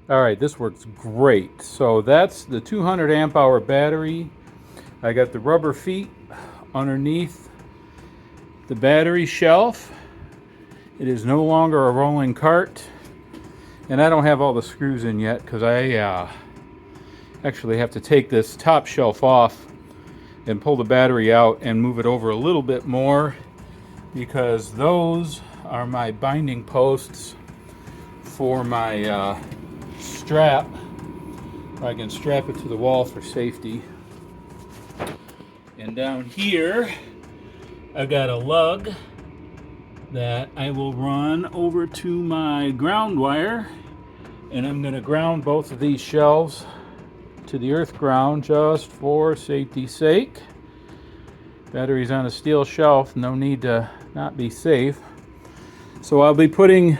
All right, this works great. So that's the 200 amp hour battery. I got the rubber feet underneath the battery shelf. It is no longer a rolling cart. And I don't have all the screws in yet because I actually have to take this top shelf off and pull the battery out and move it over a little bit more, because those are my binding posts for my strap. I can strap it to the wall for safety. And down here I got a lug that I will run over to my ground wire, and I'm going to ground both of these shelves to the earth ground just for safety's sake. Battery's on a steel shelf, no need to not be safe. So I'll be putting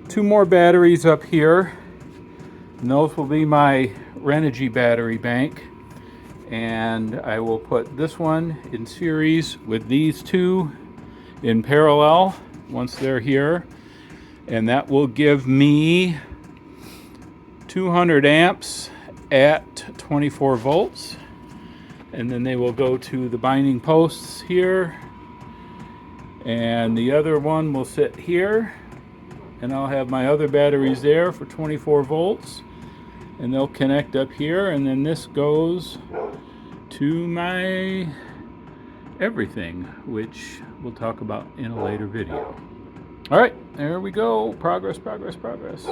2 more batteries up here, and those will be my Renogy battery bank. And I will put this one in series with these 2 in parallel once they're here, and that will give me 200 amps at 24 volts. And then they will go to the binding posts here, and the other one will sit here, and I'll have my other batteries there for 24 volts, and they'll connect up here, and then this goes to my everything, which we'll talk about in a later video. All right, there we go. Progress, progress, progress.